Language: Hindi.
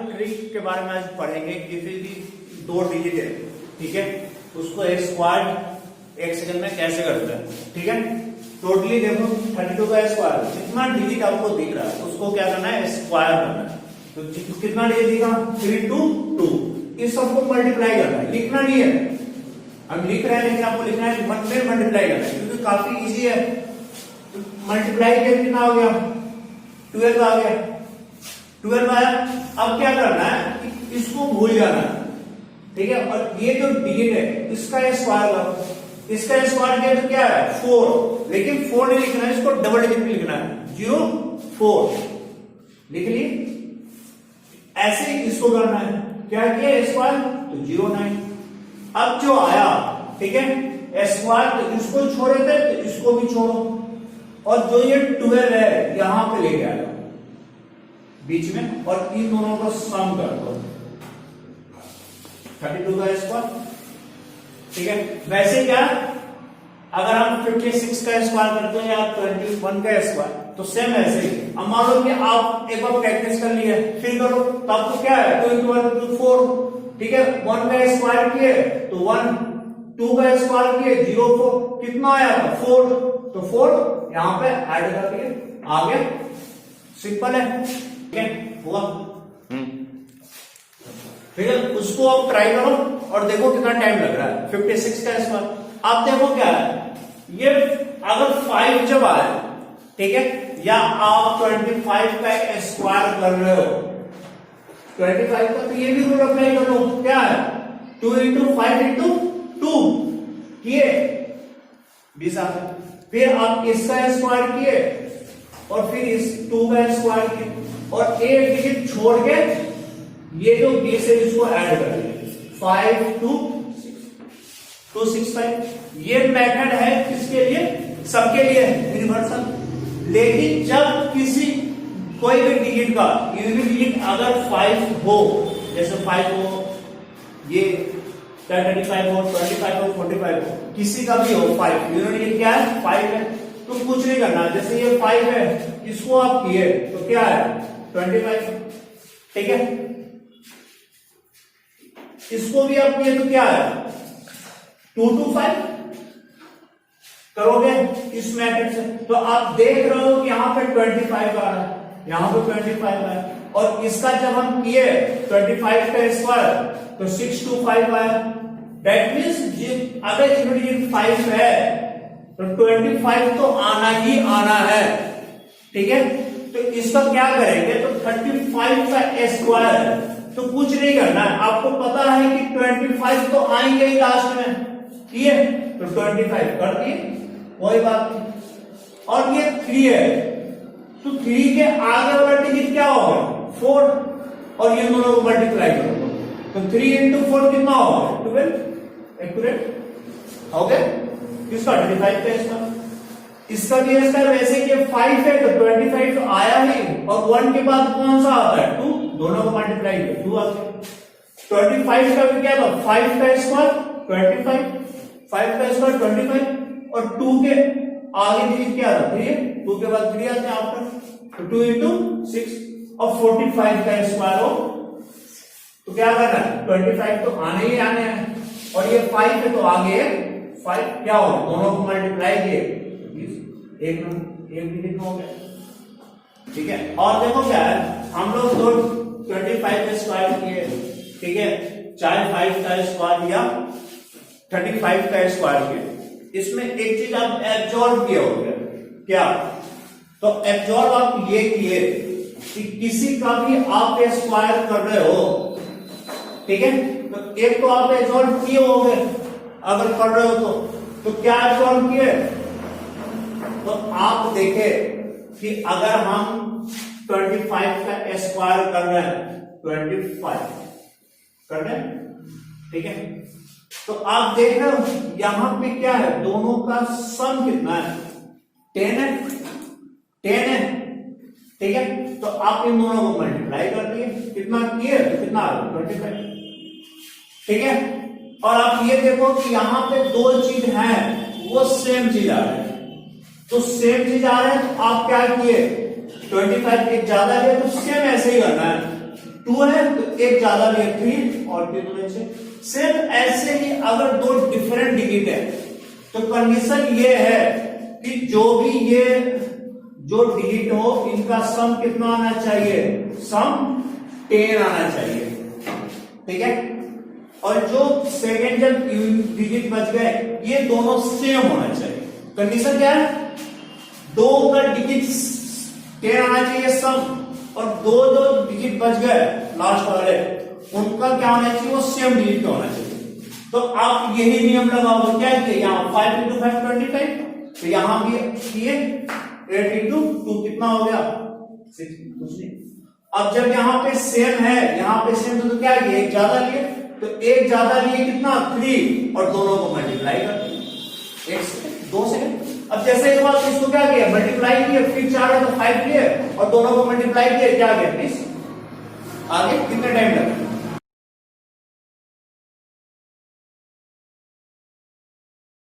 ट्रिक के बारे में आज पढ़ेंगे। किसी भी दो डिजिट है, ठीक है, उसको एक स्क्वायर एक सेकंड में कैसे करते हैं, ठीक है। टोटली देखो 32 का स्क्वायर, जितना डिजिट आपको दिख रहा है उसको क्या करना है, स्क्वायर करना है। तो कितना डिजिट दिखा, 3 2 2, इस सबको मल्टीप्लाई करना है, लिखना नहीं है। हम लिख रहे हैं लेकिन आपको लिखना है मल्टीप्लाई करना है, क्योंकि काफी इजी है। तो मल्टीप्लाई के कितना हो गया, 12 आ गया, 12 आया। अब क्या करना है कि इसको भूल जाना है, ठीक है। और ये जो डिजिट है इसका स्क्वायर करो, इसका स्क्वायर किया तो क्या है 4, लेकिन 4 नहीं लिखना है, इसको डबल डिजिट में लिखना है, 0 4 लिख लिए। ऐसे ही इसको करना है, क्या किया स्क्वायर तो 0 9। अब जो आया, ठीक है, स्क्वायर तो इसको छोड़े थे तो इसको भी छोड़ो, और जो ये 12 है यहां पे लेके आया बीच में, और इन दोनों का सम कर दो, 32 का स्क्वायर, ठीक है। वैसे क्या, अगर हम 56 का स्क्वायर करते हैं या 21 का स्क्वायर, तो सेम ऐसे ही। अब मान लो कि आप एक बार प्रैक्टिस कर लिए, फिर करो, तो आपको क्या है 2 × 1 = 4, ठीक है। 1 का स्क्वायर किए तो 1, 2 का स्क्वायर किए 0 4, कितना आया 4, तो 4 यहां पे ऐड कर दिए, आ गया। सिंपल है, ठीक है, हुआ। ठीक है, उसको आप ट्राई करो और देखो कितना टाइम लग रहा है। 56 का स्क्वायर, आप देखो क्या है, ये अगर 5 जब आए, ठीक है, या आप 25 का स्क्वायर कर रहे हो 25 का, तो ये भी रूल अप्लाई कर लो, क्या है 2 × 5 × 2 किए 20 आ गए। फिर आप इसका स्क्वायर किए और फिर इस 2 का स्क्वायर किए, और एक डिजिट छोड़ के ये जो 20 है इसको ऐड कर दिए, 5 2 6 2 6 5। ये मेथड है किसके लिए, सबके लिए यूनिवर्सल। लेकिन जब किसी कोई भी डिजिट का यूनिट डिजिट अगर 5 हो, जैसे 5 हो, ये 35 हो, 25 हो, 45 हो, किसी का भी हो 5, यूनिट डिजिट क्या है 5 है, तो कुछ नहीं करना। जैसे ये 5 है, इसको आप किए तो क्या है 25, ठीक है। इसको भी आप किए तो क्या है 2 2 5 करोगे इस मेथड से, तो आप देख रहे हो कि यहां पे 25 आ रहा है, यहां पे 25 है, और इसका जब हम किए 25 का स्क्वायर तो 6 2 5 आया। दैट मीन्स अगर यूनिट 5 है तो 25 तो आना ही आना है, ठीक है। तो इसका क्या करेंगे, तो 35 का स्क्वायर, तो कुछ नहीं करना है, आपको पता है कि 25 तो आएंगे ही लास्ट में, ठीक है, तो 25 कर दिए, कोई बात नहीं। और ये 3 है, तो 3 के आगे वाला डिजिट क्या होगा 4, और ये दोनों को मल्टीप्लाई करोगे तो 3 × 4 कितना होगा 12, एक्यूरेट हो गया। किसका 25 का, इसका भी इसका वैसे कि 5 है तो 25 तो आया ही, और 1 के बाद कौन सा आता है 2, दोनों को मल्टीप्लाई किया 2 आ गया। 25 का भी क्या था 5 का स्क्वायर 25, 5 का स्क्वायर 25, और 2 के आगे डिजिट क्या था 3, 2 के बाद 3 आते हैं आफ्टर, तो 2 × 6, और 45 का स्क्वायर हो तो क्या करना है 25 तो आने ही आने हैं, और ये 5 है तो आगे 5 क्या हो, दोनों को मल्टीप्लाई किए एक डिजिट हो गया, ठीक है। और देखो क्या है, हम लोग दो 25 का स्क्वायर किए, ठीक है, चाहे 5 का स्क्वायर या 35 का स्क्वायर किए, इसमें एक चीज आप एब्जॉर्ब किया होगा, क्या, तो एब्जॉर्ब आप ये किए कि किसी का भी आप स्क्वायर कर रहे हो, ठीक है, तो एक तो आप एब्जॉर्ब किए होंगे अगर कर रहे हो तो क्या एब्जॉर्ब किए, तो आप देखें कि अगर हम 25 का स्क्वायर कर रहे हैं 25 कर रहे हैं, ठीक है, तो आप देख रहे हो यहां पे क्या है, दोनों का सम कितना है 10 है, 10 है, ठीक है। तो आप इन दोनों को मल्टीप्लाई कर दिए, कितना किए तो कितना आ गया 25, ठीक है। और आप ये देखो कि यहां पे दो चीज है वो सेम चीज आ रही है, तो सेम चीज आ रहा है, तो आप क्या किए 25 एक ज्यादा है तो सेम ऐसे ही करना है, 2 है तो एक ज्यादा लिए 3 और 3 6। सिर्फ ऐसे ही अगर दो डिफरेंट डिजिट है तो कंडीशन ये है कि जो भी ये जो डिजिट हो इनका सम कितना आना चाहिए, सम 10 आना चाहिए, ठीक है। और जो सेकेंड जब डिजिट बच गए ये दोनों सेम होना चाहिए। कंडीशन क्या है, दो का डिजिट 10 आना चाहिए सम, और दो जो डिजिट बच गए लास्ट वाले उनका क्या होना चाहिए, वो सेम डिजिट का होना चाहिए। तो आप यही नियम लगाओगे, क्या किए यहाँ 5 into 5 25, तो यहां भी किए 8 into 2 कितना हो गया 6, कुछ नहीं। अब जब यहाँ पे सेम है, यहाँ पे सेम तो क्या किए, एक ज्यादा लिए, तो एक ज्यादा लिए कितना 3 और दोनों को मल्टीप्लाई कर दिए 1 सेकंड 2 सेकंड। अब जैसे एक बार इसको क्या किया, मल्टीप्लाई किए, फिर 4 है तो 5 किए और दोनों को मल्टीप्लाई किए, क्या गया 20। आगे कितने टाइम लगा,